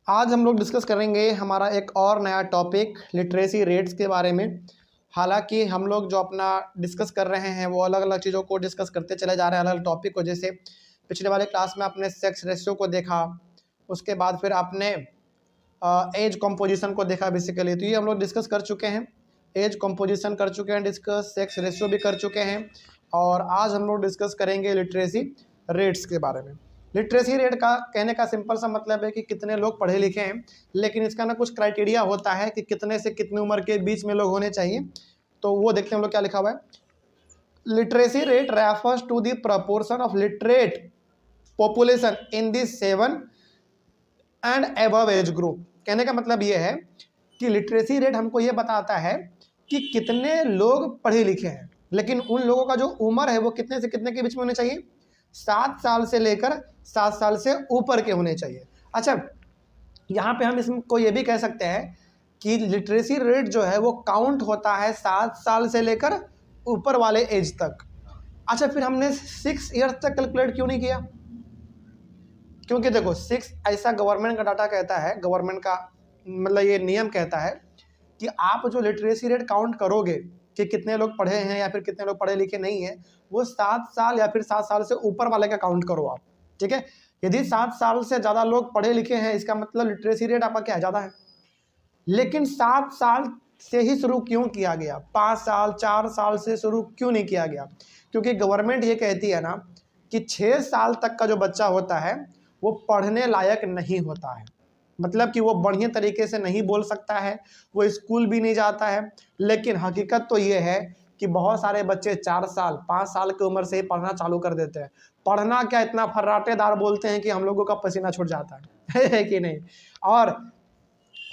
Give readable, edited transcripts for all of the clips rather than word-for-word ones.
आज हम लोग डिस्कस करेंगे हमारा एक और नया टॉपिक लिटरेसी रेट्स के बारे में। हालांकि हम लोग जो अपना डिस्कस कर रहे हैं वो अलग अलग चीज़ों को डिस्कस करते चले जा रहे हैं, अलग अलग टॉपिक को। जैसे पिछले वाले क्लास में आपने सेक्स रेशियो को देखा, उसके बाद फिर आपने एज कॉम्पोजिशन को देखा बेसिकली। तो ये हम लोग डिस्कस कर चुके हैं, एज कॉम्पोजिशन कर चुके हैं डिस्कस, सेक्स रेशियो भी कर चुके हैं। और आज हम लोग डिस्कस करेंगे लिटरेसी रेट्स के बारे में। लिटरेसी रेट का कहने का सिंपल सा मतलब है कि कितने लोग पढ़े लिखे हैं, लेकिन इसका ना कुछ क्राइटेरिया होता है कि कितने से कितनी उम्र के बीच में लोग होने चाहिए। तो वो देखते हैं हम लोग क्या लिखा हुआ है। Literacy rate refers to the proportion of literate population in the 7 and above age group. कहने का मतलब ये है कि लिटरेसी रेट हमको ये बताता है कि कितने लोग पढ़े लिखे हैं, लेकिन उन लोगों का जो उम्र है वो कितने से कितने के बीच में होने चाहिए। 7 साल से लेकर 7 साल से ऊपर के होने चाहिए। अच्छा, यहाँ पे हम इसको ये भी कह सकते हैं कि लिटरेसी रेट जो है वो काउंट होता है 7 साल से लेकर ऊपर वाले एज तक। अच्छा, फिर हमने 6 ईयर्स तक कैलकुलेट क्यों नहीं किया? क्योंकि देखो 6 ऐसा गवर्नमेंट का डाटा कहता है, गवर्नमेंट का मतलब ये नियम कहता है कि आप जो लिटरेसी रेट काउंट करोगे कि कितने लोग पढ़े हैं या फिर कितने लोग पढ़े लिखे नहीं हैं, वो 7 साल या फिर 7 साल से ऊपर वाले का काउंट करो आप। ठीक है, यदि 7 साल से ज़्यादा लोग पढ़े लिखे हैं इसका मतलब लिटरेसी रेट आपका क्या ज़्यादा है। लेकिन 7 साल से ही शुरू क्यों किया गया, 5 साल 4 साल से शुरू क्यों नहीं किया गया? क्योंकि गवर्नमेंट ये कहती है ना कि 6 साल तक का जो बच्चा होता है वो पढ़ने लायक नहीं होता है। मतलब कि वो बढ़िया तरीके से नहीं बोल सकता है, वो स्कूल भी नहीं जाता है। लेकिन हकीकत तो ये है कि बहुत सारे बच्चे 4 साल 5 साल की उम्र से ही पढ़ना चालू कर देते हैं। पढ़ना क्या, इतना फर्राटेदार बोलते हैं कि हम लोगों का पसीना छूट जाता है कि नहीं। और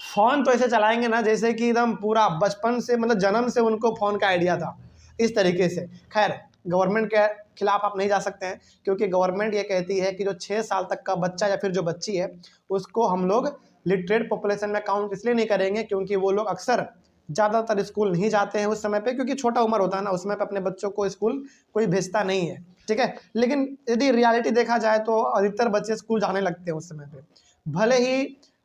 फ़ोन तो ऐसे चलाएंगे ना जैसे कि एकदम पूरा बचपन से, मतलब जन्म से उनको फ़ोन का आइडिया था, इस तरीके से। खैर, गवर्नमेंट के खिलाफ आप नहीं जा सकते हैं, क्योंकि गवर्नमेंट ये कहती है कि जो 6 साल तक का बच्चा या फिर जो बच्ची है उसको हम लोग लिटरेट पॉपुलेशन में काउंट इसलिए नहीं करेंगे क्योंकि वो लोग अक्सर ज़्यादातर स्कूल नहीं जाते हैं उस समय पे, क्योंकि छोटा उम्र होता है ना, उस समय पे अपने बच्चों को स्कूल कोई भेजता नहीं है। ठीक है, लेकिन यदि रियलिटी देखा जाए तो अधिकतर बच्चे स्कूल जाने लगते हैं उस समय पे। भले ही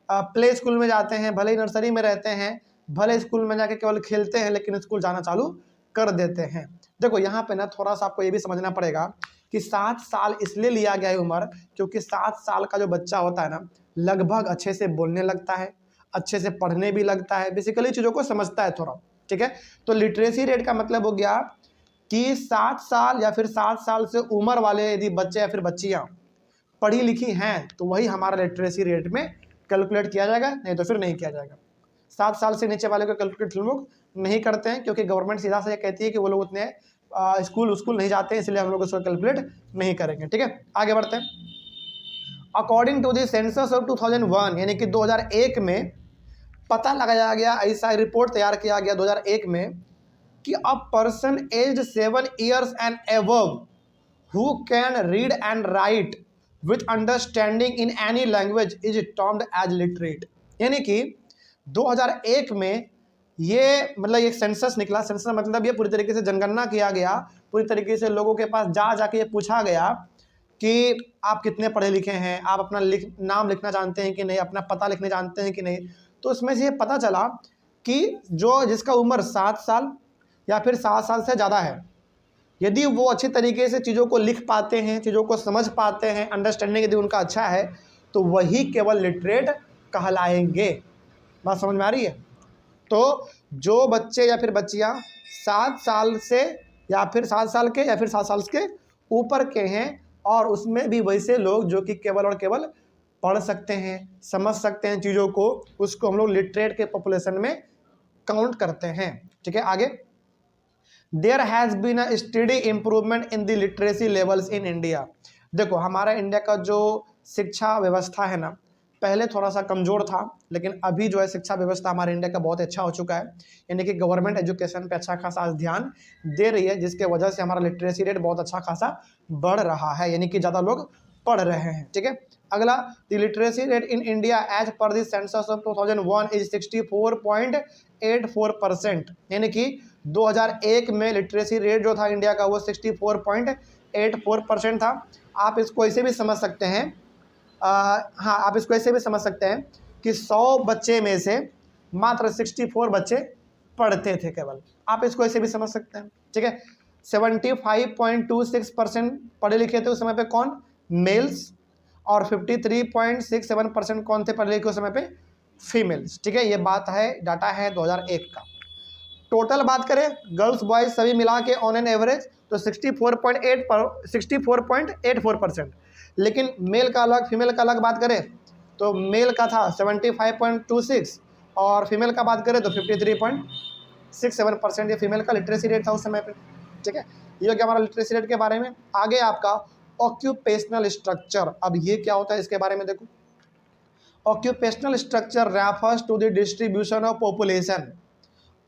प्ले स्कूल में जाते हैं, भले ही नर्सरी में रहते हैं, भले स्कूल में जाके केवल खेलते हैं, लेकिन स्कूल जाना चालू कर देते हैं। देखो यहाँ पे ना थोड़ा सा आपको ये भी समझना पड़ेगा कि 7 साल इसलिए लिया गया है उम्र, क्योंकि 7 साल का जो बच्चा होता है ना लगभग अच्छे से बोलने लगता है, अच्छे से पढ़ने भी लगता है, बेसिकली चीज़ों को समझता है थोड़ा। ठीक है, तो लिटरेसी रेट का मतलब हो गया कि 7 साल या फिर 7 साल से उम्र वाले यदि बच्चे या फिर बच्चियाँ पढ़ी लिखी हैं तो वही हमारा लिटरेसी रेट में कैलकुलेट किया जाएगा, नहीं तो फिर नहीं किया जाएगा। 7 साल से नीचे वाले को कैलकुलेट हम लोग नहीं करते हैं, क्योंकि गवर्नमेंट सीधा से ये कहती है कि वो लोग उतने स्कूल नहीं जाते हैं, इसलिए हम लोग उसको कैलकुलेट नहीं करेंगे। ठीक है, आगे बढ़ते हैं। According to the census of 2001, यानी कि 2001 में पता लगाया गया, ऐसा रिपोर्ट तैयार किया गया 2001 में कि a person aged 7 years and above who can read and write with understanding in any language is termed as literate. यानी कि 2001 में ये मतलब एक सेंसस निकला। सेंसस मतलब ये पूरी तरीके से जनगणना किया गया, पूरी तरीके से लोगों के पास जाके ये पूछा गया कि आप कितने पढ़े लिखे हैं, आप अपना नाम लिखना जानते हैं कि नहीं, अपना पता लिखने जानते हैं कि नहीं। तो इसमें से ये पता चला कि जो जिसका उम्र 7 साल या फिर 7 साल से ज़्यादा है, यदि वो अच्छी तरीके से चीज़ों को लिख पाते हैं, चीज़ों को समझ पाते हैं, अंडरस्टैंडिंग यदि उनका अच्छा है, तो वही केवल लिटरेट कहलाएंगे। बात समझ में आ रही है? तो जो बच्चे या फिर बच्चियाँ 7 साल से या फिर 7 साल के या फिर 7 साल के ऊपर के हैं, और उसमें भी वैसे लोग जो कि केवल और केवल पढ़ सकते हैं, समझ सकते हैं चीज़ों को, उसको हम लोग लिटरेट के पॉपुलेशन में काउंट करते हैं। ठीक है, आगे। There has been a steady improvement in the literacy levels in India. देखो हमारा इंडिया का जो शिक्षा व्यवस्था है ना, पहले थोड़ा सा कमज़ोर था, लेकिन अभी जो है शिक्षा व्यवस्था हमारे इंडिया का बहुत अच्छा हो चुका है। यानी कि गवर्नमेंट एजुकेशन पे अच्छा खासा ध्यान दे रही है, जिसके वजह से हमारा लिटरेसी रेट बहुत अच्छा खासा बढ़ रहा है, यानी कि ज़्यादा लोग पढ़ रहे हैं। ठीक है, अगला, the literacy rate in India as per the census of 2001 is 64.84%। यानी कि 2001 में लिटरेसी रेट जो था इंडिया का वो 64.84% था। आप इसको ऐसे भी समझ सकते हैं, हाँ, आप इसको ऐसे भी समझ सकते हैं कि 100 बच्चे में से मात्र 64 बच्चे पढ़ते थे केवल। आप इसको ऐसे भी समझ सकते हैं, ठीक है। 75.26% पढ़े लिखे थे उस समय पे कौन, मेल्स, और 53.67% कौन थे पढ़े लिखे उस समय पे, फीमेल्स, ठीक है। ये बात है, डाटा है 2001 का। टोटल बात करें गर्ल्स बॉयज सभी मिला के ऑन एन एवरेज तो 64.84%, लेकिन मेल का अलग फीमेल का अलग बात करें तो मेल का था 75.26 और फीमेल का बात करें तो 53.67% ये फीमेल का लिटरेसी रेट था उस समय पे, ठीक है। ये हो गया हमारा लिटरेसी रेट के बारे में। आगे आपका ऑक्यूपेशनल स्ट्रक्चर, अब ये क्या होता है इसके बारे में देखो। Occupational structure refers to the distribution of population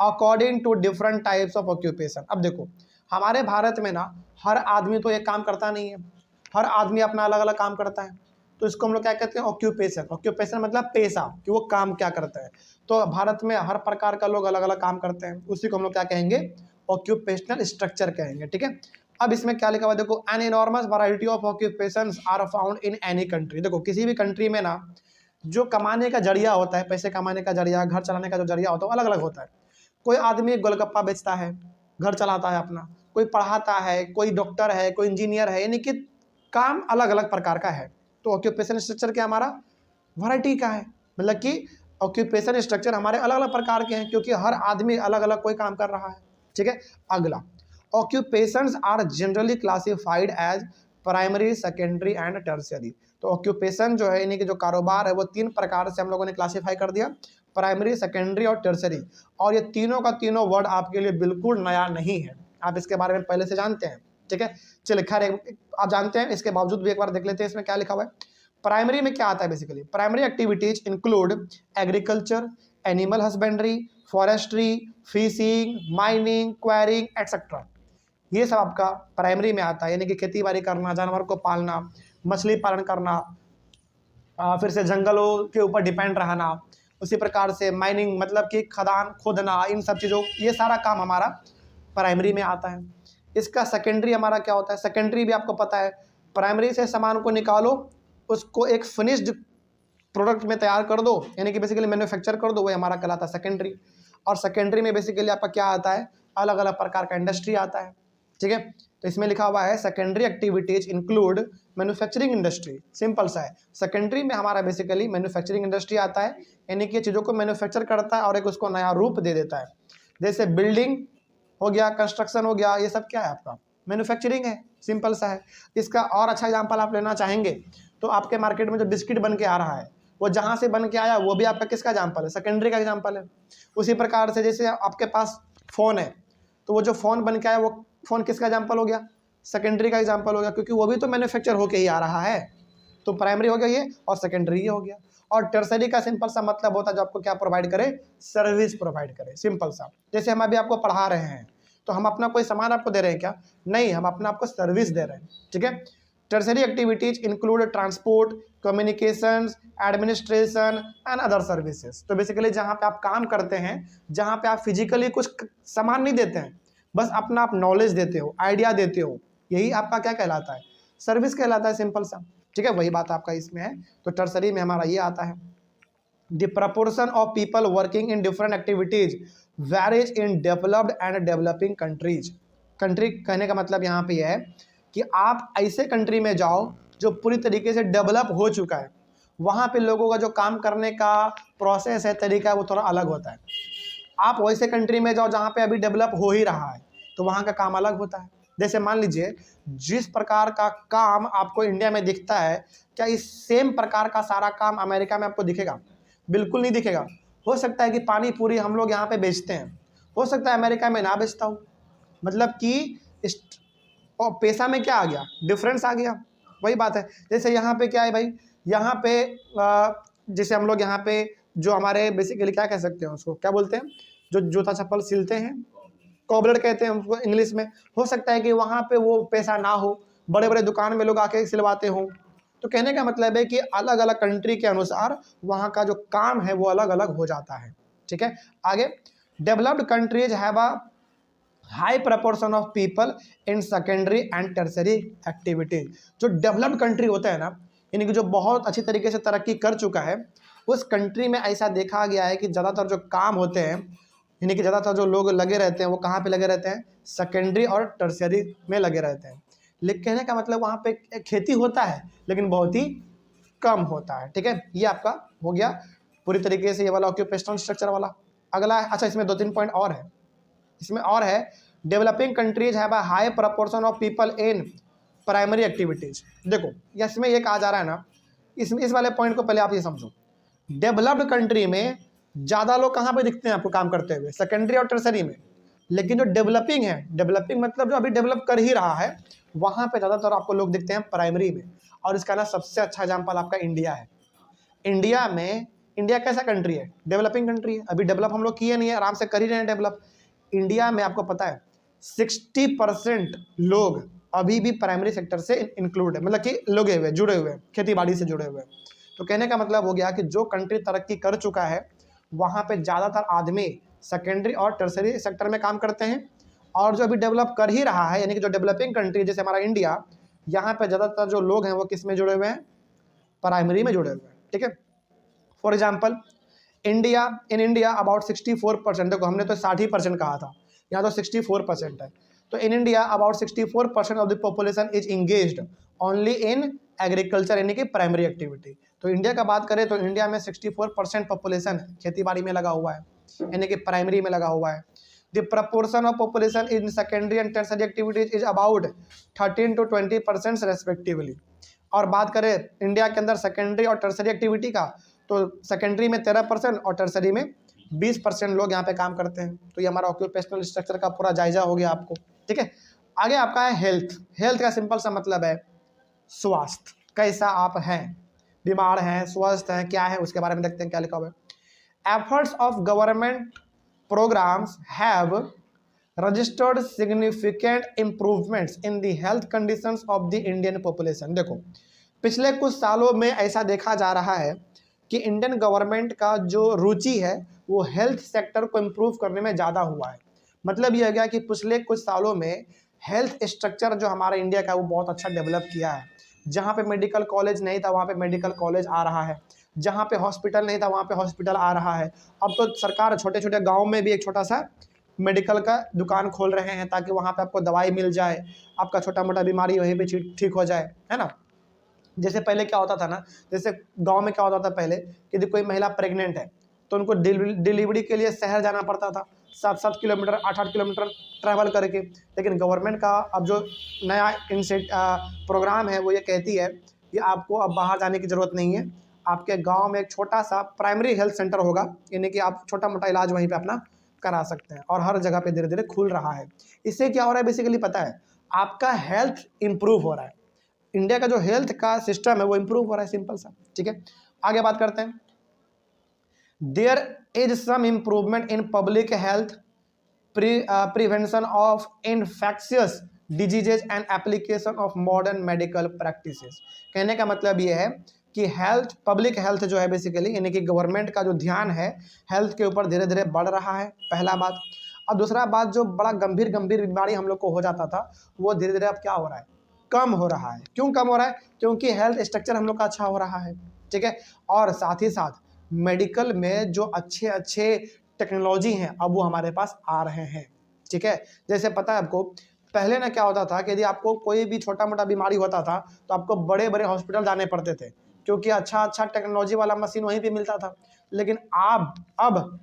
according to different types of occupation. अब देखो हमारे भारत में ना हर आदमी तो एक काम करता नहीं है, हर आदमी अपना अलग अलग काम करता है, तो इसको हम लोग क्या कहते हैं, ऑक्यूपेशन। ऑक्यूपेशन मतलब पेशा, कि वो काम क्या करता है। तो भारत में हर प्रकार का लोग अलग अलग काम करते हैं, उसी को हम लोग क्या कहेंगे, ऑक्यूपेशनल स्ट्रक्चर कहेंगे, ठीक है। अब इसमें क्या लिखा हुआ है देखो, an enormous variety of occupations are found in any country. देखो किसी भी कंट्री में ना जो कमाने का जरिया होता है, पैसे कमाने का जरिया, घर चलाने का जो जरिया होता है वो अलग अलग होता है। कोई आदमी गोलगप्पा बेचता है, घर चलाता है अपना, कोई पढ़ाता है, कोई डॉक्टर है, कोई इंजीनियर है, यानी कि काम अलग अलग प्रकार का है। तो ऑक्यूपेशन स्ट्रक्चर क्या हमारा वैरायटी का है, मतलब कि ऑक्यूपेशन स्ट्रक्चर हमारे अलग अलग प्रकार के हैं, क्योंकि हर आदमी अलग अलग कोई काम कर रहा है, ठीक है। अगला, occupations are generally classified as primary, secondary and tertiary. तो ऑक्यूपेशन जो है यानी कि जो कारोबार है वो 3 प्रकार से हम लोगों ने क्लासिफाई कर दिया, प्राइमरी, सेकेंडरी और टर्शियरी। और ये तीनों का तीनों वर्ड आपके लिए बिल्कुल नया नहीं है, आप इसके बारे में पहले से जानते हैं, ठीक है। चलिए खैर आप जानते हैं, इसके बावजूद भी एक बार देख लेते हैं इसमें क्या लिखा हुआ है। प्राइमरी में क्या आता है, basically primary activities include agriculture, animal husbandry, forestry, fishing, mining, enquiring etcetera. ये सब आपका प्राइमरी में आता है, यानी कि खेती बाड़ी करना, जानवर को पालना, मछली पालन करना, फिर से जंगलों के ऊपर डिपेंड रहना, उसी प्रकार से माइनिंग मतलब कि खदान खोदना, इन सब चीज़ों, ये सारा काम हमारा प्राइमरी में आता है। इसका सेकेंडरी हमारा क्या होता है, सेकेंडरी भी आपको पता है, प्राइमरी से सामान को निकालो, उसको एक फिनिश्ड प्रोडक्ट में तैयार कर दो, यानी कि बेसिकली मैन्युफैक्चर कर दो, वही हमारा कहलाता है सेकेंडरी। और सेकेंडरी में बेसिकली आपका क्या आता है, अलग अलग प्रकार का इंडस्ट्री आता है, ठीक है। तो इसमें लिखा हुआ है secondary activities include manufacturing industry, simple सा है। सेकेंडरी में हमारा बेसिकली मैन्युफैक्चरिंग इंडस्ट्री आता है, यानी कि चीज़ों को मैन्युफैक्चर करता है और एक उसको नया रूप दे देता है। जैसे बिल्डिंग हो गया, कंस्ट्रक्शन हो गया, ये सब क्या है आपका मैन्युफैक्चरिंग है, सिंपल सा है। इसका और अच्छा एग्जाम्पल आप लेना चाहेंगे तो आपके मार्केट में जो बिस्किट बन के आ रहा है, वो जहाँ से बन के आया वो भी आपका किसका एग्जाम्पल है, सेकेंडरी का एग्जाम्पल है। उसी प्रकार से जैसे आपके पास फ़ोन है, तो वो जो फ़ोन बन के आया वो फ़ोन किसका एग्जाम्पल हो गया, सेकेंडरी का एग्जाम्पल हो गया, क्योंकि वो भी तो मैन्युफैक्चर होके ही आ रहा है। तो प्राइमरी हो गया ये और सेकेंडरी ये हो गया। और टर्सरी का सिंपल सा मतलब होता है जो आपको क्या प्रोवाइड करे, सर्विस प्रोवाइड करे, सिंपल सा। जैसे हम अभी आपको पढ़ा रहे हैं तो हम अपना कोई सामान आपको दे रहे हैं क्या, नहीं, हम अपना आपको सर्विस दे रहे हैं, ठीक है। Tertiary activities include transport, communications, administration and other services. तो बेसिकली जहाँ पे आप काम करते हैं, जहाँ पे आप फिजिकली कुछ सामान नहीं देते हैं, बस अपना आप नॉलेज देते हो, आइडिया देते हो, यही आपका क्या कहलाता है, सर्विस कहलाता है, सिंपल सा, ठीक है। वही बात आपका इसमें है। तो टर्सरी में हमारा ये आता है, the proportion of people working in different activities varies in developed and developing countries. Country कहने का मतलब यहाँ पे है कि आप ऐसे कंट्री में जाओ जो पूरी तरीके से डेवलप हो चुका है, वहाँ पे लोगों का जो काम करने का प्रोसेस है, तरीका है, वो थोड़ा अलग होता है। आप वैसे कंट्री में जाओ जहाँ पे अभी डेवलप हो ही रहा है, तो वहाँ का काम अलग होता है। जैसे मान लीजिए जिस प्रकार का काम आपको इंडिया में दिखता है, क्या इस सेम प्रकार का सारा काम अमेरिका में आपको दिखेगा, बिल्कुल नहीं दिखेगा। हो सकता है कि पानी पूरी हम लोग यहाँ पे बेचते हैं, हो सकता है अमेरिका में ना बेचता हूँ, मतलब कि इस और पेशा में क्या आ गया, डिफरेंस आ गया। वही बात है, जैसे यहाँ पे क्या है भाई, यहाँ पे जैसे हम लोग यहाँ पे जो हमारे बेसिकली क्या कह सकते हैं, उसको क्या बोलते हैं, जो जूता चप्पल सिलते हैं, कॉबलर कहते हैं उसको इंग्लिश में। हो सकता है कि वहाँ पे वो पैसा ना हो, बड़े बड़े दुकान में लोग आके सिलवाते हों। तो कहने का मतलब है कि अलग अलग कंट्री के अनुसार वहाँ का जो काम है वो अलग अलग हो जाता है, ठीक है। आगे, developed countries have a high proportion of people in secondary and tertiary activities. जो डेवलप्ड कंट्री होता है ना, यानी कि जो बहुत अच्छी तरीके से तरक्की कर चुका है, उस कंट्री में ऐसा देखा गया है कि ज़्यादातर जो काम होते हैं, यानी कि ज़्यादातर जो लोग लगे रहते हैं वो कहाँ पे लगे रहते हैं, सेकेंडरी और टर्शियरी में लगे रहते हैं। लेकिन कहने का मतलब वहाँ पे खेती होता है लेकिन बहुत ही कम होता है। ठीक है, ये आपका हो गया पूरी तरीके से ये वाला ऑक्यूपेशनल स्ट्रक्चर वाला। अगला है, अच्छा इसमें 2-3 पॉइंट और है, इसमें और है developing countries have a high proportion of people in primary activities. देखो इसमें ये कहा जा रहा है ना, इस वाले पॉइंट को पहले आप ये समझो, डेवलप्ड कंट्री में ज़्यादा लोग कहाँ पे दिखते हैं आपको काम करते हुए, सेकेंडरी और टर्सरी में। लेकिन जो डेवलपिंग है, डेवलपिंग मतलब जो अभी डेवलप कर ही रहा है, वहाँ पे ज़्यादातर आपको लोग दिखते हैं प्राइमरी में। और इसका ना सबसे अच्छा एग्जाम्पल आपका इंडिया है। इंडिया में, इंडिया कैसा कंट्री है, डेवलपिंग कंट्री है, अभी डेवलप हम लोग किए नहीं है, आराम से कर ही रहे हैं डेवलप। इंडिया में आपको पता है 60% लोग अभी भी प्राइमरी सेक्टर से इंक्लूड है, मतलब कि लगे हुए, जुड़े हुए, खेती बाड़ी से जुड़े हुए। तो कहने का मतलब हो गया कि जो कंट्री तरक्की कर चुका है वहाँ पे ज़्यादातर आदमी सेकेंडरी और टर्सरी सेक्टर में काम करते हैं, और जो अभी डेवलप कर ही रहा है यानी कि जो डेवलपिंग कंट्री जैसे हमारा इंडिया, यहाँ पे ज़्यादातर जो लोग हैं वो किस में जुड़े हुए हैं, प्राइमरी में जुड़े हुए हैं। ठीक है, for example India, in India about 64%, देखो हमने तो 60% कहा था, यहाँ तो 64% है। तो in India about 64% of the population is engaged only in agriculture यानी कि प्राइमरी एक्टिविटी। तो इंडिया का बात करें तो इंडिया में 64% पॉपुलेशन खेती बाड़ी में लगा हुआ है, यानी कि प्राइमरी में लगा हुआ है। The proportion of population in secondary and tertiary activities is about 13 to 20% respectively. और बात करें इंडिया के अंदर सेकेंडरी और टर्शियरी एक्टिविटी का, तो सेकेंडरी में 13% और टर्शियरी में 20% लोग यहाँ पे काम करते हैं। तो ये हमारा ऑक्यूपेशनल स्ट्रक्चर का पूरा जायजा हो गया आपको। ठीक है, आगे आपका है हेल्थ। हेल्थ का सिंपल सा मतलब है स्वास्थ्य, कैसा आप हैं, बीमार हैं, स्वस्थ हैं, क्या है, उसके बारे में देखते हैं क्या लिखा हुआ है। Efforts of government programmes have registered significant improvements in the health conditions of the Indian population. देखो पिछले कुछ सालों में ऐसा देखा जा रहा है कि इंडियन गवर्नमेंट का जो रुचि है वो हेल्थ सेक्टर को इम्प्रूव करने में ज़्यादा हुआ है। मतलब ये हो गया कि पिछले कुछ सालों में हेल्थ स्ट्रक्चर जो हमारा इंडिया का वो बहुत अच्छा डेवलप किया है। जहाँ पे मेडिकल कॉलेज नहीं था वहाँ पे मेडिकल कॉलेज आ रहा है, जहाँ पे हॉस्पिटल नहीं था वहाँ पे हॉस्पिटल आ रहा है। अब तो सरकार छोटे छोटे गाँव में भी एक छोटा सा मेडिकल का दुकान खोल रहे हैं ताकि वहाँ पे आपको दवाई मिल जाए, आपका छोटा मोटा बीमारी वहीं पे ठीक हो जाए, है ना। जैसे पहले क्या होता था ना, जैसे गांव में क्या होता था पहले कि यदि कोई महिला प्रेग्नेंट है तो उनको डिलीवरी के लिए शहर जाना पड़ता था, 7-7 किलोमीटर 8-8 किलोमीटर ट्रैवल करके। लेकिन गवर्नमेंट का अब जो नया प्रोग्राम है वो ये कहती है कि आपको अब बाहर जाने की ज़रूरत नहीं है, आपके गांव में एक छोटा सा प्राइमरी हेल्थ सेंटर होगा, यानी कि आप छोटा मोटा इलाज वहीं पे अपना करा सकते हैं। और हर जगह पे धीरे धीरे खुल रहा है। इससे क्या हो रहा है बेसिकली पता है, आपका हेल्थ इंप्रूव हो रहा है, इंडिया का जो हेल्थ का सिस्टम है वो इंप्रूव हो रहा है, सिंपल सा। ठीक है, आगे बात करते हैं। There is some improvement in public health prevention of infectious diseases and application of modern medical practices. कहने का मतलब ये है कि हेल्थ, पब्लिक हेल्थ जो है बेसिकली, यानी कि गवर्नमेंट का जो ध्यान है हेल्थ के ऊपर धीरे धीरे बढ़ रहा है, पहला बात। और दूसरा बात, जो बड़ा गंभीर बीमारी हम लोग को हो जाता था वो धीरे धीरे अब क्या हो रहा है, कम हो रहा है। क्यों कम हो रहा है, क्योंकि हेल्थ स्ट्रक्चर हम लोग का अच्छा हो रहा है। ठीक है, और साथ ही साथ मेडिकल में जो अच्छे अच्छे टेक्नोलॉजी हैं अब वो हमारे पास आ रहे हैं। ठीक है, जैसे पता है आपको पहले ना क्या होता था कि यदि आपको कोई भी छोटा मोटा बीमारी होता था तो आपको बड़े बड़े हॉस्पिटल जाने पड़ते थे, क्योंकि अच्छा अच्छा टेक्नोलॉजी वाला मशीन वहीं पे मिलता था। लेकिन अब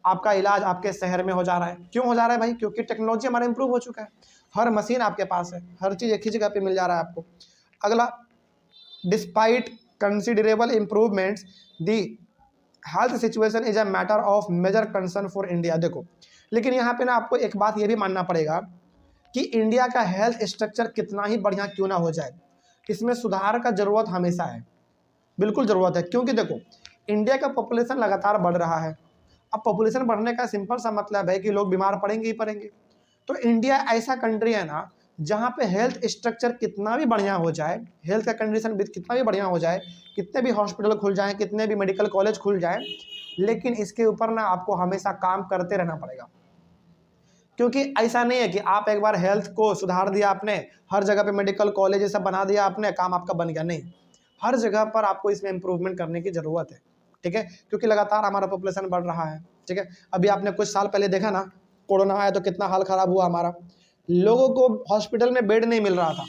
आपका इलाज आपके शहर में हो जा रहा है। क्यों हो जा रहा है भाई, क्योंकि टेक्नोलॉजी हमारा इंप्रूव हो चुका है, हर मशीन आपके पास है, हर चीज़ एक ही जगह पे मिल जा रहा है आपको। अगला, despite considerable improvements the health situation is a matter of major concern for India. देखो लेकिन यहाँ पे ना आपको एक बात ये भी मानना पड़ेगा कि इंडिया का हेल्थ स्ट्रक्चर कितना ही बढ़िया क्यों ना हो जाए, इसमें सुधार का ज़रूरत हमेशा है, बिल्कुल ज़रूरत है। क्योंकि देखो इंडिया का पॉपुलेशन लगातार बढ़ रहा है। अब पॉपुलेशन बढ़ने का सिंपल सा मतलब है कि लोग बीमार पड़ेंगे ही पड़ेंगे। तो इंडिया ऐसा कंट्री है ना जहाँ पे हेल्थ स्ट्रक्चर कितना भी बढ़िया हो जाए, हेल्थ का कंडीशन कितना भी बढ़िया हो जाए, कितने भी हॉस्पिटल खुल जाएं, कितने भी मेडिकल कॉलेज खुल जाएं, लेकिन इसके ऊपर ना आपको हमेशा काम करते रहना पड़ेगा। क्योंकि ऐसा नहीं है कि आप एक बार हेल्थ को सुधार दिया आपने, हर जगह पे मेडिकल कॉलेज सब बना दिया आपने, काम आपका बन गया, नहीं। हर जगह पर आपको इसमें इम्प्रूवमेंट करने की ज़रूरत है, ठीक है, क्योंकि लगातार हमारा पॉपुलेशन बढ़ रहा है, ठीक है। अभी आपने कुछ साल पहले देखा ना, कोरोना आया तो कितना हाल ख़राब हुआ हमारा, लोगों को हॉस्पिटल में बेड नहीं मिल रहा था,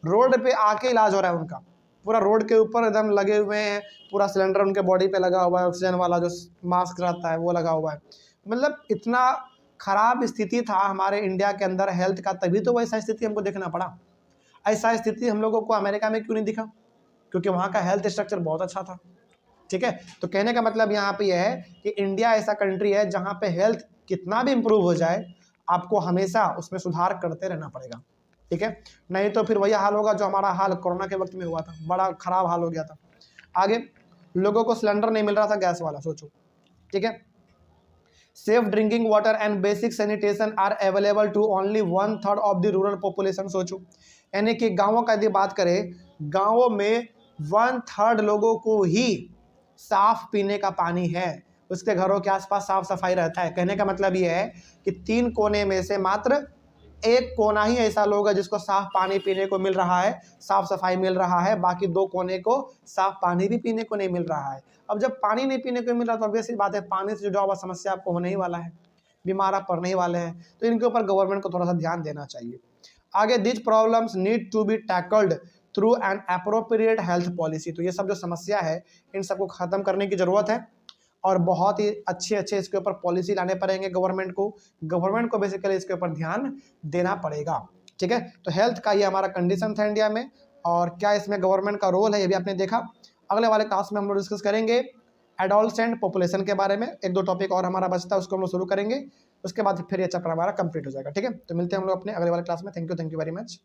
रोड पे आके इलाज हो रहा है उनका, पूरा रोड के ऊपर एकदम लगे हुए हैं, पूरा सिलेंडर उनके बॉडी पे लगा हुआ है, ऑक्सीजन वाला जो मास्क रहता है वो लगा हुआ है। मतलब इतना ख़राब स्थिति था हमारे इंडिया के अंदर हेल्थ का, तभी तो वैसा स्थिति हमको देखना पड़ा। ऐसा स्थिति हम लोगों को अमेरिका में क्यों नहीं दिखा? क्योंकि वहाँ का हेल्थ स्ट्रक्चर बहुत अच्छा था, ठीक है। तो कहने का मतलब यहाँ पे यह है कि इंडिया ऐसा कंट्री है जहाँ पे हेल्थ कितना भी इम्प्रूव हो जाए, आपको हमेशा उसमें सुधार करते रहना पड़ेगा, ठीक है। नहीं तो फिर वही हाल होगा जो हमारा हाल कोरोना के वक्त में हुआ था, बड़ा खराब हाल हो गया था। आगे, लोगों को सिलेंडर नहीं मिल रहा था गैस वाला, सोचो, ठीक है। Safe drinking water and basic sanitation are available to only 1/3 of the rural population. सोचो, यानी कि गाँवों का यदि बात करें, गाँवों में 1/3 लोगों को ही साफ पीने का पानी है, उसके घरों के आसपास साफ सफाई रहता है। कहने का मतलब ये है कि 3 कोने में से मात्र 1 कोना ही ऐसा लोग है जिसको साफ पानी पीने को मिल रहा है, साफ सफाई मिल रहा है, बाकी 2 कोने को साफ पानी भी पीने को नहीं मिल रहा है। अब जब पानी नहीं पीने को मिल रहा तो ऑब्वियस सी बात है, पानी से जुड़ा हुआ समस्या आपको होने ही वाला है, बीमार आप पड़ने ही वाले हैं। तो इनके ऊपर गवर्नमेंट को थोड़ा सा ध्यान देना चाहिए। आगे, this problems need to be tackled through an appropriate health policy. तो ये सब जो समस्या है, इन सबको ख़त्म करने की ज़रूरत है और बहुत ही अच्छे इसके ऊपर पॉलिसी लाने पड़ेंगे गवर्नमेंट को बेसिकली इसके ऊपर ध्यान देना पड़ेगा, ठीक है। तो हेल्थ का ये हमारा कंडीशन था इंडिया में, और क्या इसमें गवर्नमेंट का रोल है ये भी आपने देखा। अगले वाले क्लास में हम लोग डिस्कस करेंगे एडोलसेंट पॉपुलेशन के बारे में, 1-2 टॉपिक और हमारा बचता है, उसको हम लोग शुरू करेंगे, उसके बाद फिर ये चैप्टर हमारा कंप्लीट हो जाएगा, ठीक है। तो मिलते हैं हम लोग अपने अगले वाले क्लास में। Thank you very much.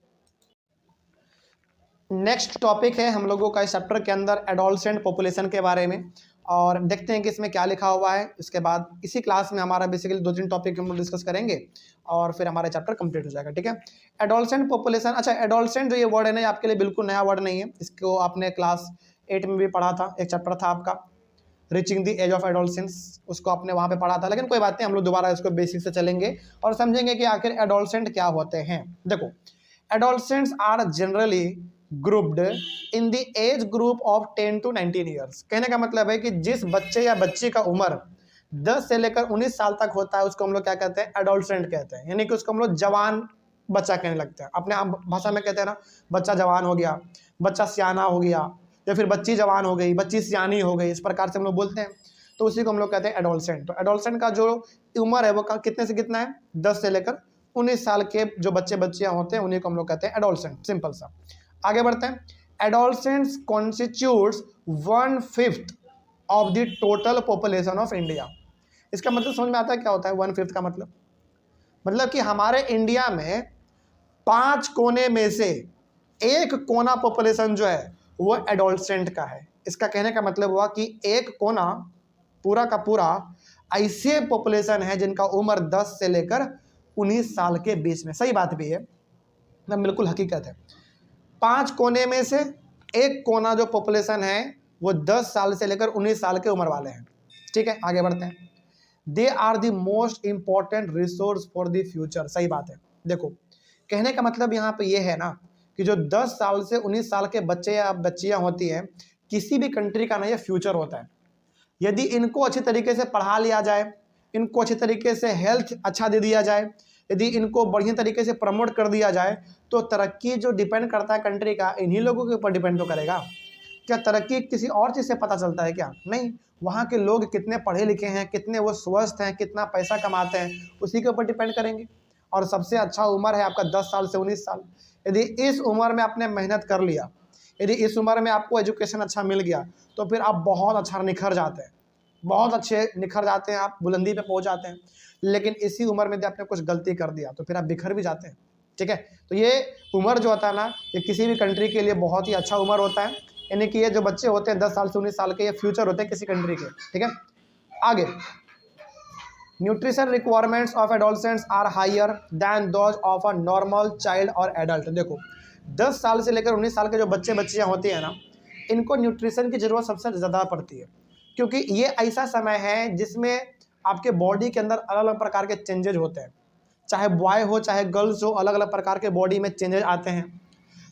Next topic है हम लोगों का इस चैप्टर के अंदर एडोलसेंट पॉपुलेशन के बारे में, और देखते हैं कि इसमें क्या लिखा हुआ है। इसके बाद इसी क्लास में हमारा बेसिकली 2-3 टॉपिक हम लोग डिस्कस करेंगे और फिर हमारा चैप्टर कंप्लीट हो जाएगा, ठीक है। एडोलसेंट पॉपुलेशन, अच्छा, एडोलसेंट जो ये वर्ड है ना, आपके लिए बिल्कुल नया वर्ड नहीं है, इसको आपने क्लास 8 में भी पढ़ा था, एक चैप्टर था आपका reaching the age of adolescence, उसको आपने वहाँ पे पढ़ा था, लेकिन कोई बात नहीं, हम लोग दोबारा इसको बेसिक से चलेंगे और समझेंगे कि आखिर एडोलसेंट क्या होते हैं। देखो, adolescents are generally grouped in the age group of 10 to 19 years. कहने का मतलब है कि जिस बच्चे या बच्ची का उम्र 10 से लेकर 19 साल तक होता है, उसको हम लोग क्या कहते हैं? एडोलसेंट कहते हैं, यानी कि उसको हम लोग जवान बच्चा कहने लगते हैं। अपने आप भाषा में कहते हैं ना, बच्चा जवान हो गया, बच्चा सियाना हो गया, या फिर बच्ची जवान हो गई, बच्ची सियानी हो गई, इस प्रकार से हम लोग बोलते हैं, तो उसी को हम लोग कहते हैं एडोलसेंट। तो एडोलसेंट का जो उम्र है वो कितने से कितना है? 10 से लेकर 19 साल के जो बच्चे बच्चियां होते हैं उन्हीं को हम लोग कहते हैं एडोलसेंट, सिंपल सा। आगे बढ़ते हैं। Adolescents constitutes 1/5 of the total population of India. इसका मतलब समझ में आता है क्या होता है 1/5 का मतलब कि हमारे इंडिया में 5 कोने में से 1 कोना पॉपुलेशन जो है वो एडोलसेंट का है। इसका कहने का मतलब हुआ कि 1 कोना पूरा का पूरा ऐसे पॉपुलेशन है जिनका उम्र 10 से लेकर 19 साल के बीच में। सही बात भी है, बिल्कुल हकीकत है। 5 कोने में से 1 कोना जो पॉपुलेशन है वो 10 साल से लेकर 19 साल के उम्र वाले हैं, ठीक है। आगे बढ़ते हैं। They are the most important resource for the future. सही बात है। देखो, कहने का मतलब यहाँ पे ये है ना कि जो 10 साल से 19 साल के बच्चे या बच्चियाँ होती हैं, किसी भी कंट्री का ना ये फ्यूचर होता है। यदि इनको अच्छी तरीके से पढ़ा लिया जाए, इनको अच्छी तरीके से हेल्थ अच्छा दे दिया जाए, यदि इनको बढ़िया तरीके से प्रमोट कर दिया जाए, तो तरक्की जो डिपेंड करता है कंट्री का, इन्हीं लोगों के ऊपर डिपेंड तो करेगा। क्या तरक्की किसी और चीज़ से पता चलता है क्या? नहीं, वहाँ के लोग कितने पढ़े लिखे हैं, कितने वो स्वस्थ हैं, कितना पैसा कमाते हैं, उसी के ऊपर डिपेंड करेंगे। और सबसे अच्छा उम्र है आपका 10 साल से 19 साल। यदि इस उम्र में आपने मेहनत कर लिया, यदि इस उम्र में आपको एजुकेशन अच्छा मिल गया, तो फिर आप बहुत अच्छा निखर जाते हैं, बहुत अच्छे निखर जाते हैं, आप बुलंदी पे पहुंच जाते हैं। लेकिन इसी उम्र में यदि आपने कुछ गलती कर दिया तो फिर आप बिखर भी जाते हैं, ठीक है। तो ये उम्र जो होता है ना, ये किसी भी कंट्री के लिए बहुत ही अच्छा उम्र होता है, यानी कि ये जो बच्चे होते हैं 10 साल से 19 साल के, ये फ्यूचर होते हैं किसी कंट्री के, ठीक है। आगे, nutrition requirements of adolescents are higher than those of a normal child और एडल्ट। देखो, 10 साल से लेकर 19 साल के जो बच्चे बच्चियाँ होती हैं ना, इनको न्यूट्रिशन की ज़रूरत सबसे ज़्यादा पड़ती है, क्योंकि ये ऐसा समय है जिसमें आपके बॉडी के अंदर अलग अलग प्रकार के चेंजेज होते हैं, चाहे बॉय हो चाहे गर्ल्स हो, अलग अलग प्रकार के बॉडी में चेंजेज आते हैं।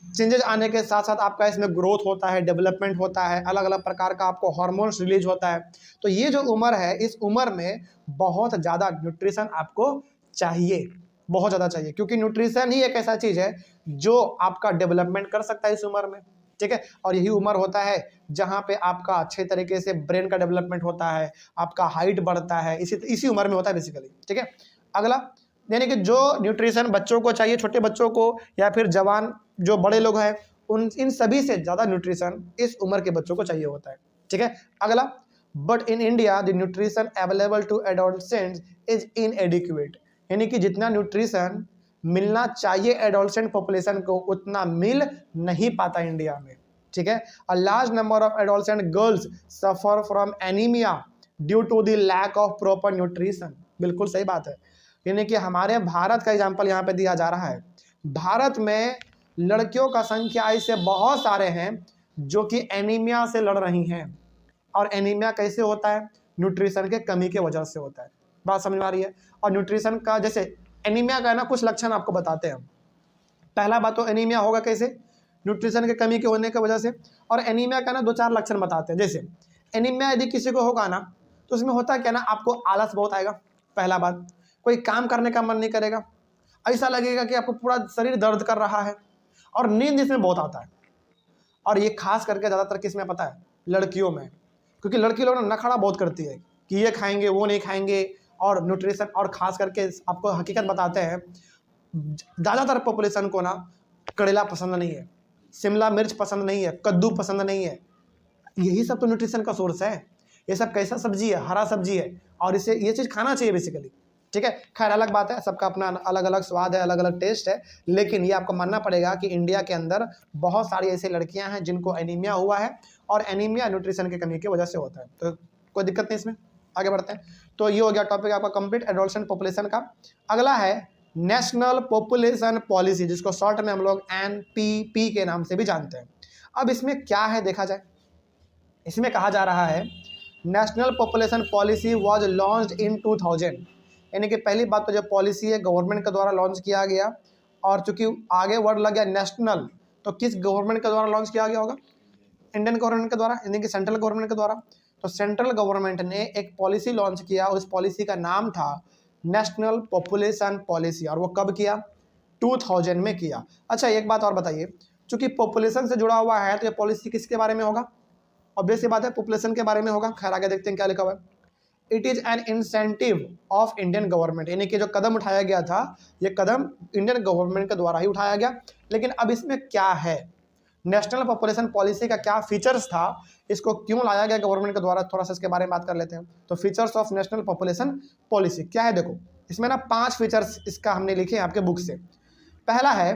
चेंजेस आने के साथ साथ आपका इसमें ग्रोथ होता है, डेवलपमेंट होता है, अलग अलग प्रकार का आपको हार्मोन्स रिलीज होता है। तो ये जो उम्र है, इस उम्र में बहुत ज़्यादा न्यूट्रिशन आपको चाहिए, बहुत ज़्यादा चाहिए, क्योंकि न्यूट्रिशन ही एक ऐसा चीज़ है जो आपका डेवलपमेंट कर सकता है इस उम्र में, ठीक है। और यही उम्र होता है जहाँ पे आपका अच्छे तरीके से ब्रेन का डेवलपमेंट होता है, आपका हाइट बढ़ता है, इसी उम्र में होता है बेसिकली, ठीक है। अगला, यानी कि जो न्यूट्रिशन बच्चों को चाहिए, छोटे बच्चों को या फिर जवान जो बड़े लोग हैं, इन सभी से ज़्यादा न्यूट्रिशन इस उम्र के बच्चों को चाहिए होता है, ठीक है। अगला, but in India the nutrition available to adolescents is inadequate, यानी कि जितना न्यूट्रिशन मिलना चाहिए एडोलसेंट पॉपुलेशन को उतना मिल नहीं पाता इंडिया में, ठीक है। A large number of adolescent girls suffer from anaemia due to the lack of proper nutrition, बिल्कुल सही बात है। यानी कि हमारे भारत का एग्जाम्पल यहाँ पे दिया जा रहा है। भारत में लड़कियों का संख्या ऐसे बहुत सारे हैं जो कि एनीमिया से लड़ रही हैं, और एनीमिया कैसे होता है? न्यूट्रिशन के कमी के वजह से होता है। बात समझ में आ रही है? और न्यूट्रिशन का, जैसे एनीमिया का है ना, कुछ लक्षण आपको बताते हैं हम। पहला बात तो एनीमिया होगा कैसे? न्यूट्रिशन के कमी के होने की वजह से। और एनीमिया का ना 2-4 लक्षण बताते हैं। जैसे एनीमिया यदि किसी को होगा ना, तो उसमें होता क्या ना, आपको आलस बहुत आएगा, पहला बात, कोई काम करने का मन नहीं करेगा, ऐसा लगेगा कि आपको पूरा शरीर दर्द कर रहा है, और नींद इसमें बहुत आता है। और ये खास करके ज़्यादातर किस में पता है? लड़कियों में, क्योंकि लड़की लोग ना नखड़ा बहुत करती है कि ये खाएंगे वो नहीं खाएंगे, और न्यूट्रिशन, और खास करके आपको हकीकत बताते हैं, ज़्यादातर पॉपुलेशन को ना करेला पसंद नहीं है, शिमला मिर्च पसंद नहीं है, कद्दू पसंद नहीं है। यही सब तो न्यूट्रिशन का सोर्स है। ये सब कैसा सब्जी है? हरा सब्जी है, और इसे ये चीज़ खाना चाहिए बेसिकली, ठीक है। खैर अलग बात है, सबका अपना अलग अलग स्वाद है, अलग अलग टेस्ट है, लेकिन ये आपको मानना पड़ेगा कि इंडिया के अंदर बहुत सारी ऐसी लड़कियां हैं जिनको एनीमिया हुआ है, और एनीमिया न्यूट्रिशन की कमी की वजह से होता है। तो कोई दिक्कत नहीं इसमें, आगे बढ़ते हैं। तो ये हो गया टॉपिक आपका कंप्लीट एडोलसेंट पॉपुलेशन का। अगला है नेशनल पॉपुलेशन पॉलिसी, जिसको शॉर्ट में हम लोग NPP के नाम से भी जानते हैं। अब इसमें क्या है देखा जाए। इसमें कहा जा रहा है national population policy was launched in 2000, यानी कि पहली बात तो जो पॉलिसी है गवर्नमेंट के द्वारा लॉन्च किया गया, और चूंकि आगे वर्ड लग गया नेशनल, तो किस गवर्नमेंट के द्वारा लॉन्च किया गया होगा? इंडियन गवर्नमेंट के द्वारा, यानी कि सेंट्रल गवर्नमेंट के द्वारा। तो सेंट्रल गवर्नमेंट ने एक पॉलिसी लॉन्च किया, उस पॉलिसी का नाम था नेशनल पॉपुलेशन पॉलिसी, और वो कब किया? 2000 में किया। अच्छा एक बात और बताइए, चूंकि पॉपुलेशन से जुड़ा हुआ है तो ये पॉलिसी किसके बारे में होगा? ऑब्वियस सी बात है, पॉपुलेशन के बारे में होगा। खैर आगे देखते हैं क्या लिखा हुआ है। It is an incentive of Indian government, यानी कि जो कदम उठाया गया था, ये कदम इंडियन गवर्नमेंट के द्वारा ही उठाया गया। लेकिन अब इसमें क्या है, नेशनल पॉपुलेशन पॉलिसी का क्या फीचर्स था, इसको क्यों लाया गया गवर्नमेंट के द्वारा, थोड़ा सा इसके बारे में बात कर लेते हैं। तो features of national population policy क्या है? देखो इसमें ना 5 फीचर्स इसका हमने लिखे हैं आपके बुक से। पहला है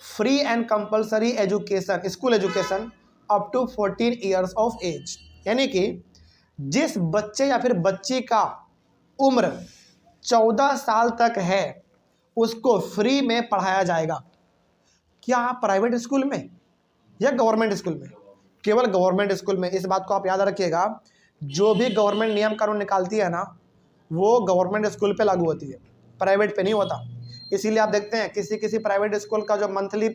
free and compulsory education, school education up to 14 years of age, यानी कि जिस बच्चे या फिर बच्ची का उम्र 14 साल तक है उसको फ्री में पढ़ाया जाएगा। क्या प्राइवेट स्कूल में या गवर्नमेंट स्कूल में? केवल गवर्नमेंट स्कूल में। इस बात को आप याद रखिएगा, जो भी गवर्नमेंट नियम कानून निकालती है ना, वो गवर्नमेंट स्कूल पे लागू होती है, प्राइवेट पे नहीं होता। इसीलिए आप देखते हैं किसी किसी प्राइवेट स्कूल का जो मंथली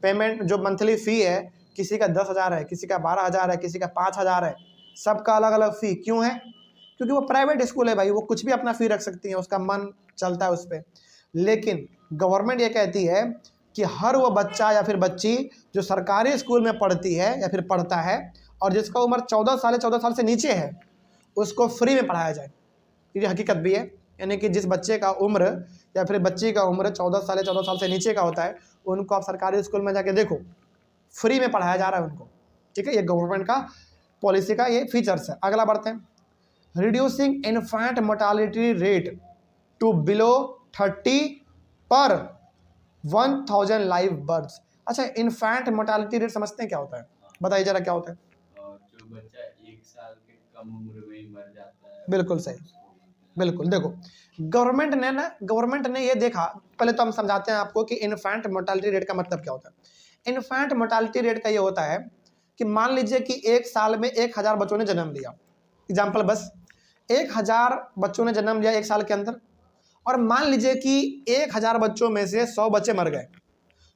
पेमेंट, जो मंथली फ़ी है, किसी का 10,000 है, किसी का 12,000 है, किसी का 5,000 है, सबका अलग अलग फ़ी। क्यों है? क्योंकि वो प्राइवेट स्कूल है भाई, वो कुछ भी अपना फ़ी रख सकती है, उसका मन चलता है उस पर। लेकिन गवर्नमेंट ये कहती है कि हर वो बच्चा या फिर बच्ची जो सरकारी स्कूल में पढ़ती है या फिर पढ़ता है, और जिसका उम्र 14 साल से नीचे है, उसको फ्री में पढ़ाया जाए। ये हकीकत भी है, यानी कि जिस बच्चे का उम्र या फिर बच्ची का उम्र 14 साल से नीचे का होता है, उनको आप सरकारी स्कूल में जाके देखो, फ्री में पढ़ाया जा रहा है उनको, ठीक है। ये गवर्नमेंट का पॉलिसी का ये फीचर्स है। अगला बढ़ते हैं, reducing infant mortality rate to below 30 per 1000 live births. अच्छा इन्फेंट मोर्टालिटी रेट समझते हैं क्या होता है? बताइए जरा क्या होता है। जो बच्चा 1 साल के कम उम्र में ही मर जाता है। बिल्कुल सही, बिल्कुल। देखो गवर्नमेंट ने ये देखा, पहले तो हम समझाते हैं आपको कि इन्फेंट मोर्टालिटी रेट का मतलब क्या होता है। इन्फेंट मोर्टालिटी रेट का ये होता है कि मान लीजिए कि 1 साल में 1000 बच्चों ने जन्म लिया, एग्जाम्पल बस 1000 बच्चों ने जन्म लिया 1 साल के अंदर, और मान लीजिए कि 1000 बच्चों में से 100 बच्चे मर गए,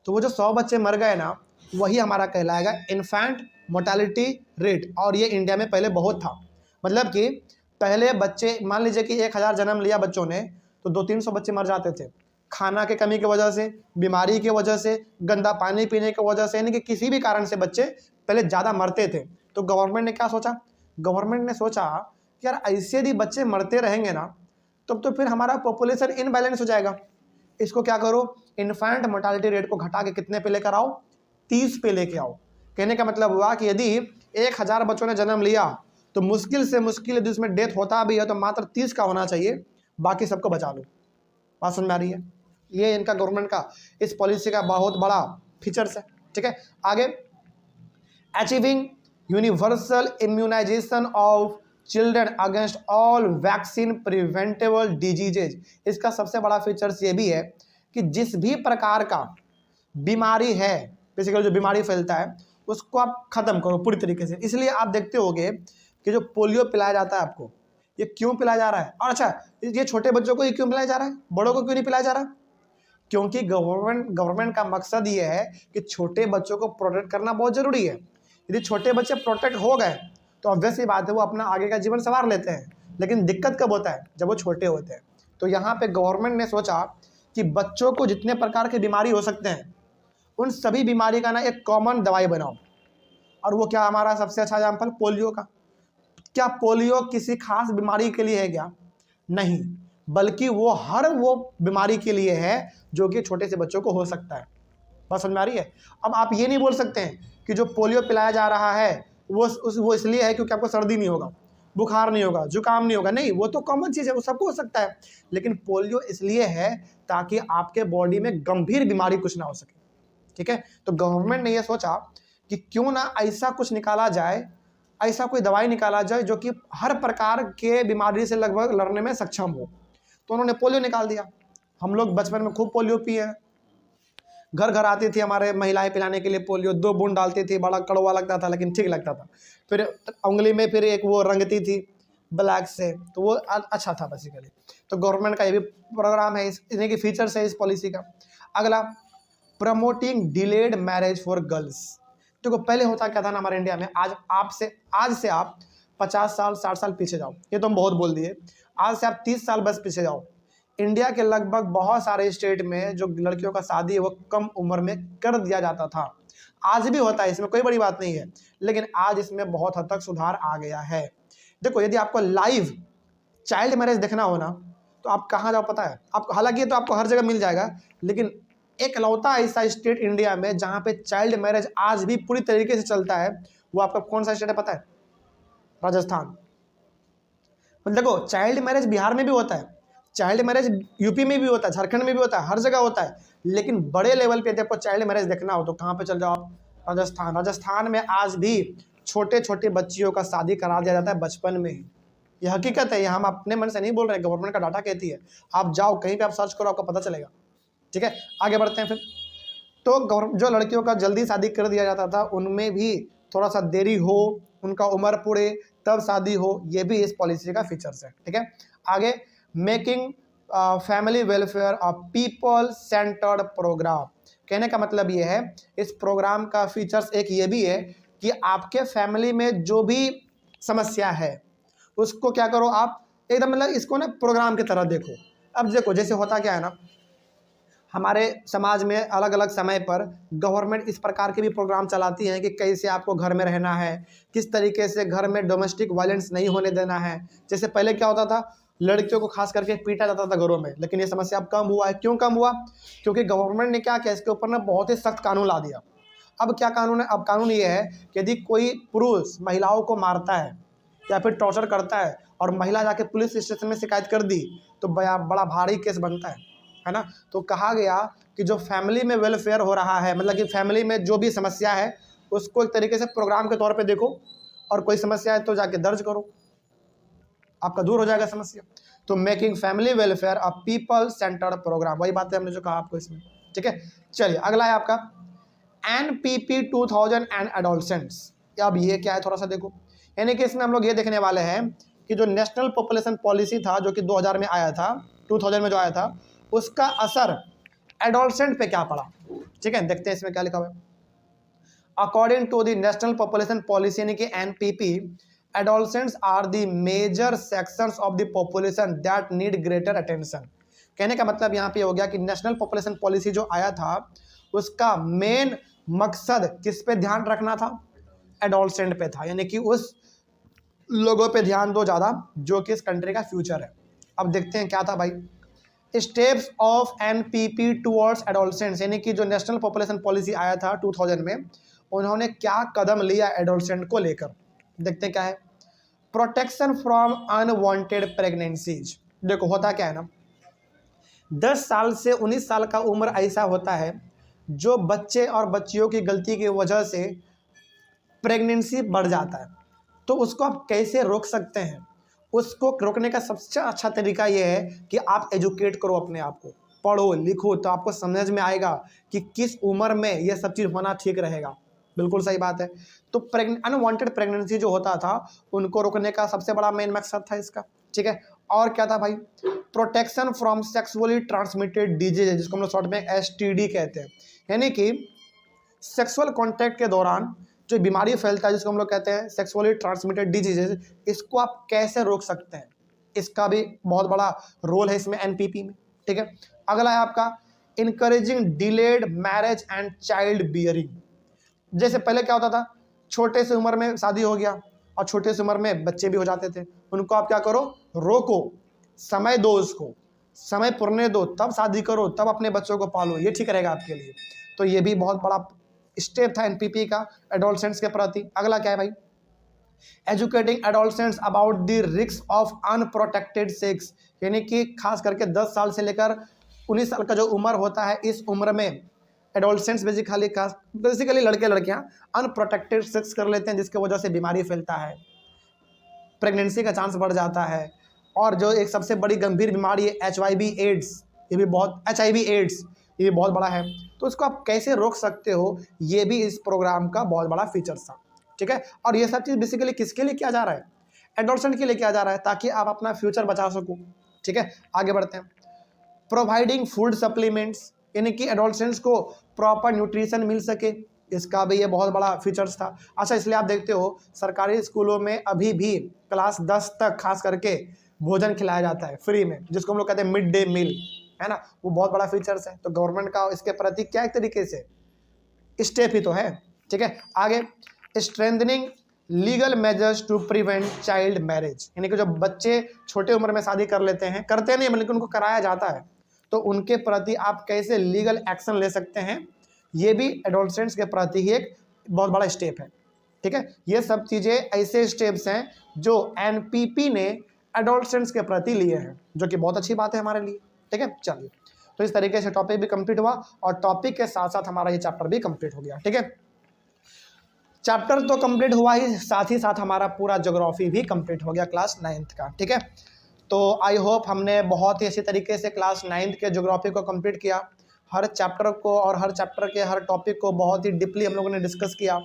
तो वो जो 100 बच्चे मर गए ना, वही हमारा कहलाएगा इन्फेंट मोर्टेलिटी रेट। और ये इंडिया में पहले बहुत था। मतलब कि पहले बच्चे, मान लीजिए कि 1000 जन्म लिया बच्चों ने, तो 200-300 बच्चे मर जाते थे, खाना के कमी की वजह से, बीमारी की वजह से, गंदा पानी पीने की वजह से, यानी कि किसी भी कारण से बच्चे पहले ज़्यादा मरते थे। तो गवर्नमेंट ने क्या सोचा? गवर्नमेंट ने सोचा कि यार ऐसे यदि बच्चे मरते रहेंगे ना, तब तो फिर हमारा पॉपुलेशन इनबैलेंस हो जाएगा। इसको क्या करो, इन्फेंट मोर्टेलिटी रेट को घटा के कितने पे लेकर आओ? 30 पे लेके आओ। कहने का मतलब हुआ कि यदि 1000 बच्चों ने जन्म लिया तो मुश्किल से मुश्किल यदि उसमें डेथ होता भी है तो मात्र 30 का होना चाहिए, बाकी सबको बचा लो। बात समझ में आ रही है? ये इनका गवर्नमेंट का इस पॉलिसी का बहुत बड़ा फीचर्स है। ठीक है, आगे, achieving universal immunisation of children against all vaccine preventable diseases. इसका सबसे बड़ा फीचर्स ये भी है कि जिस भी प्रकार का बीमारी है, बेसिकली जो बीमारी फैलता है, उसको आप खत्म करो पूरी तरीके से। इसलिए आप देखते होंगे कि जो पोलियो पिलाया जाता है आपको, ये क्यों पिलाया जा रहा है? और अच्छा, ये छोटे बच्चों को ये क्यों पिलाया जा रहा है, बड़ों को क्यों नहीं पिलाया जा रहा? क्योंकि गवर्नमेंट का मकसद ये है कि छोटे बच्चों को प्रोटेक्ट करना बहुत ज़रूरी है। यदि छोटे बच्चे प्रोटेक्ट हो गए तो ऑब्वियस ही बात है वो अपना आगे का जीवन संवार लेते हैं। लेकिन दिक्कत कब होता है? जब वो छोटे होते हैं। तो यहाँ पे गवर्नमेंट ने सोचा कि बच्चों को जितने प्रकार के बीमारी हो सकते हैं, उन सभी बीमारी का ना एक कॉमन दवाई बनाओ। और वो क्या, हमारा सबसे अच्छा एग्जाम्पल पोलियो का। क्या पोलियो किसी खास बीमारी के लिए है क्या? नहीं, बल्कि वो हर वो बीमारी के लिए है जो कि छोटे से बच्चों को हो सकता है। बात समझ में आ रही है? अब आप ये नहीं बोल सकते हैं कि जो पोलियो पिलाया जा रहा है वो इसलिए है क्योंकि आपको सर्दी नहीं होगा, बुखार नहीं होगा, जुकाम नहीं होगा। नहीं, वो तो कॉमन चीज़ है, वो सबको हो सकता है। लेकिन पोलियो इसलिए है ताकि आपके बॉडी में गंभीर बीमारी कुछ ना हो सके। ठीक है, तो गवर्नमेंट ने यह सोचा कि क्यों ना ऐसा कुछ निकाला जाए, ऐसा कोई दवाई निकाला जाए जो कि हर प्रकार के बीमारी से लगभग लड़ने में सक्षम हो। तो उन्होंने पोलियो निकाल दिया। हम लोग बचपन में खूब पोलियो पिए हैं, घर घर आती थी हमारे महिलाएं पिलाने के लिए पोलियो, 2 बूंद डालती थी, बड़ा कड़वा लगता था लेकिन ठीक लगता था। फिर उंगली में फिर एक वो रंगती थी ब्लैक से, तो वो अच्छा था बेसिकली। तो गवर्नमेंट का ये भी प्रोग्राम है, इन्हीं की फीचर्स है इस पॉलिसी का। अगला, promoting delayed marriage for girls. देखो पहले होता क्या था ना हमारे इंडिया में, आज से आप 50 साल 60 साल पीछे जाओ, ये तो हम बहुत बोल दिए, आज से आप 30 साल बस पीछे जाओ, इंडिया के लगभग बहुत सारे स्टेट में जो लड़कियों का शादी है वो कम उम्र में कर दिया जाता था। आज भी होता है, इसमें कोई बड़ी बात नहीं है, लेकिन आज इसमें बहुत हद तक सुधार आ गया है। देखो यदि आपको लाइव चाइल्ड मैरिज देखना हो ना, तो आप कहाँ जाओ पता है? आप, हालांकि तो आपको हर जगह मिल जाएगा, लेकिन एकलौता ऐसा स्टेट इंडिया में जहाँ पे चाइल्ड मैरिज आज भी पूरी तरीके से चलता है, वो आपका कौन सा स्टेट है पता है? राजस्थान। देखो चाइल्ड मैरिज बिहार में भी होता है, चाइल्ड मैरिज यूपी में भी होता है, झारखंड में भी होता है, हर जगह होता है, लेकिन बड़े लेवल पे यदि आपको चाइल्ड मैरिज देखना हो तो कहाँ पे चल जाओ आप? राजस्थान। राजस्थान में आज भी छोटे छोटे बच्चियों का शादी करा दिया जाता है बचपन में ही। यह हकीकत है, ये हम अपने मन से नहीं बोल रहे, गवर्नमेंट का डाटा कहती है। आप जाओ कहीं पे, आप सर्च करो, आपको पता चलेगा। ठीक है, आगे बढ़ते हैं फिर। तो जो लड़कियों का जल्दी शादी कर दिया जाता था, उनमें भी थोड़ा सा देरी हो, उनका उम्र पूरे तब शादी हो, ये भी इस पॉलिसी का फीचर्स है। ठीक है, आगे, making family welfare a people centred programme. कहने का मतलब ये है, इस प्रोग्राम का फीचर्स एक ये भी है कि आपके फैमिली में जो भी समस्या है उसको क्या करो आप, एकदम मतलब इसको ना प्रोग्राम की तरह देखो। अब देखो जैसे होता क्या है ना, हमारे समाज में अलग अलग समय पर गवर्नमेंट इस प्रकार के भी प्रोग्राम चलाती हैं कि कैसे आपको घर में रहना है, किस तरीके से घर में डोमेस्टिक वायलेंस नहीं होने देना है। जैसे पहले क्या होता था, लड़कियों को खास करके पीटा जाता था घरों में, लेकिन ये समस्या अब कम हुआ है। क्यों कम हुआ? क्योंकि गवर्नमेंट ने क्या किया, इसके ऊपर ना बहुत ही सख्त कानून ला दिया। अब क्या कानून है? अब कानून ये है कि यदि कोई पुरुष महिलाओं को मारता है या फिर टॉर्चर करता है और महिला जाके पुलिस स्टेशन में शिकायत कर दी तो बड़ा भारी केस बनता है ना। तो कहा गया कि जो फैमिली में वेलफेयर हो रहा है, मतलब कि फैमिली में जो भी समस्या है उसको एक तरीके से प्रोग्राम के तौर पे देखो, और कोई समस्या है तो जाके दर्ज करो, आपका दूर हो जाएगा समस्या। तो making family welfare a people centred programme, वही बात है हमने जो कहा आपको इसमें। ठीक है, चलिए अगला है आपका NPP 2000 एंड एडोलसेंट्स। अब ये क्या है थोड़ा सा देखो, यानी कि इसमें हम लोग ये देखने वाले हैं कि जो नेशनल पॉपुलेशन पॉलिसी था जो कि 2000 में आया था, 2000 में जो आया था, उसका असर एडोलसेंट पे क्या पड़ा। ठीक है, देखते हैं इसमें क्या लिखा हुआ है। According to the national population policy यानी कि NPP, adolescents are the major sections of the population that need greater attention. कहने का मतलब यहाँ पे हो गया कि नेशनल पॉपुलेशन पॉलिसी जो आया था उसका मेन मकसद किस पे ध्यान रखना था, एडोलसेंट पे था, यानी कि उस लोगों पे ध्यान दो ज़्यादा जो कि इस कंट्री का फ्यूचर है। अब देखते हैं क्या था भाई, steps of NPP towards adolescents, यानी कि जो नेशनल पॉपुलेशन पॉलिसी आया था 2000 में, उन्होंने क्या कदम लिया एडोलसेंट को लेकर, देखते हैं क्या है। Protection from unwanted pregnancies. देखो होता क्या है ना, 10 साल से 19 साल का उम्र ऐसा होता है जो बच्चे और बच्चियों की गलती की वजह से प्रेगनेंसी बढ़ जाता है, तो उसको आप कैसे रोक सकते हैं। उसको रोकने का सबसे अच्छा तरीका ये है कि आप एजुकेट करो अपने आप को, पढ़ो लिखो, तो आपको समझ में आएगा कि किस उम्र में ये सब चीज़ होना ठीक रहेगा। बिल्कुल सही बात है। तो अनवांटेड प्रेगनेंसी जो होता था उनको रोकने का सबसे बड़ा मेन मकसद था इसका, ठीक है। और क्या था भाई, protection from sexually transmitted disease, जिसको हम लोग शॉर्ट में एसटीडी कहते हैं, यानी कि सेक्सुअल कॉन्टैक्ट के दौरान जो बीमारी फैलता है जिसको हम लोग कहते हैं सेक्सुअली ट्रांसमिटेड डिजीजेज, इसको आप कैसे रोक सकते हैं, इसका भी बहुत बड़ा रोल है इसमें एनपीपी में, ठीक है। अगला है आपका encouraging delayed marriage and child bearing. जैसे पहले क्या होता था, छोटे से उम्र में शादी हो गया और छोटे से उम्र में बच्चे भी हो जाते थे, उनको आप क्या करो, रोको, समय दो, उसको समय पुरने दो, तब शादी करो, तब अपने बच्चों को पालो, ये ठीक रहेगा आपके लिए। तो ये भी बहुत बड़ा स्टेप था एनपीपी का एडोलसेंट्स के प्रति। अगला क्या है भाई, educating adolescents about the risk of unprotected sex, यानी कि खास करके 10 साल से लेकर 19 साल का जो उम्र होता है, इस उम्र में एडोलसेंट्स बेसिकली लड़के लड़कियां अनप्रोटेक्टेड सेक्स कर लेते हैं, जिसकी वजह से बीमारी फैलता है, प्रेगनेंसी का चांस बढ़ जाता है। और जो एक सबसे बड़ी गंभीर बीमारी है HIV एड्स, ये भी बहुत बड़ा है। तो इसको आप कैसे रोक सकते हो, ये भी इस प्रोग्राम का बहुत बड़ा फीचर था, ठीक है। और ये सब चीज़ बेसिकली किसके लिए किया जा रहा है, एडोलसेंट के लिए किया जा रहा है, ताकि आप अपना फ्यूचर बचा सको, ठीक है। आगे बढ़ते हैं। प्रोवाइडिंग फूड सप्लीमेंट्स, यानी कि एडोलसेंट्स को प्रॉपर न्यूट्रिशन मिल सके, इसका भी ये बहुत बड़ा फीचर्स था। अच्छा, इसलिए आप देखते हो सरकारी स्कूलों में अभी भी क्लास 10 तक खास करके भोजन खिलाया जाता है फ्री में, जिसको हम लोग कहते हैं मिड डे मील, है ना, वो बहुत बड़ा फीचर्स है। तो गवर्नमेंट का इसके प्रति क्या एक तरीके से स्टेप ही तो है, ठीक है। आगे, strengthening legal measures to prevent child marriage, यानी कि जो बच्चे छोटे उम्र में शादी कर लेते हैं, करते नहीं बल्कि उनको कराया जाता है, तो उनके प्रति आप कैसे लीगल एक्शन ले सकते हैं, ये भी एडोलसेंट्स के प्रति ही एक बहुत बड़ा स्टेप है, ठीक है। ये सब चीज़ें ऐसे स्टेप्स हैं जो एनपीपी ने एडोलसेंट्स के प्रति लिए हैं, जो कि बहुत अच्छी बात है हमारे लिए, ठीक है। चलिए, तो इस तरीके से टॉपिक भी कंप्लीट हुआ और टॉपिक के साथ साथ हमारा ये चैप्टर भी कंप्लीट हो गया, ठीक है। चैप्टर तो कंप्लीट हुआ ही साथ हमारा पूरा ज्योग्राफी भी कंप्लीट हो गया क्लास 9th का, ठीक है। तो आई होप हमने बहुत ही अच्छी तरीके से क्लास 9th के ज्योग्राफी को कंप्लीट किया। हर चैप्टर को और हर चैप्टर के हर टॉपिक को बहुत ही डीपली हम लोगों ने डिस्कस किया।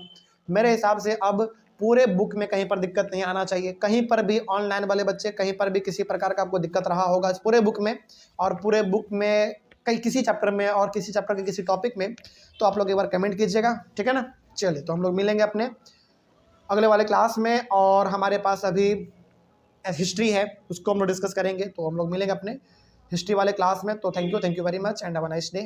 मेरे हिसाब से अब पूरे बुक में कहीं पर दिक्कत नहीं आना चाहिए, कहीं पर भी ऑनलाइन वाले बच्चे कहीं पर भी किसी प्रकार का आपको दिक्कत रहा होगा इस पूरे बुक में और पूरे बुक में कहीं किसी चैप्टर में और किसी चैप्टर के किसी टॉपिक में, तो आप लोग एक बार कमेंट कीजिएगा, ठीक है ना। चलिए, तो हम लोग मिलेंगे अपने अगले वाले क्लास में और हमारे पास अभी हिस्ट्री है, उसको हम लोग डिस्कस करेंगे, तो हम लोग मिलेंगे अपने हिस्ट्री वाले क्लास में। तो thank you very much and have a nice day.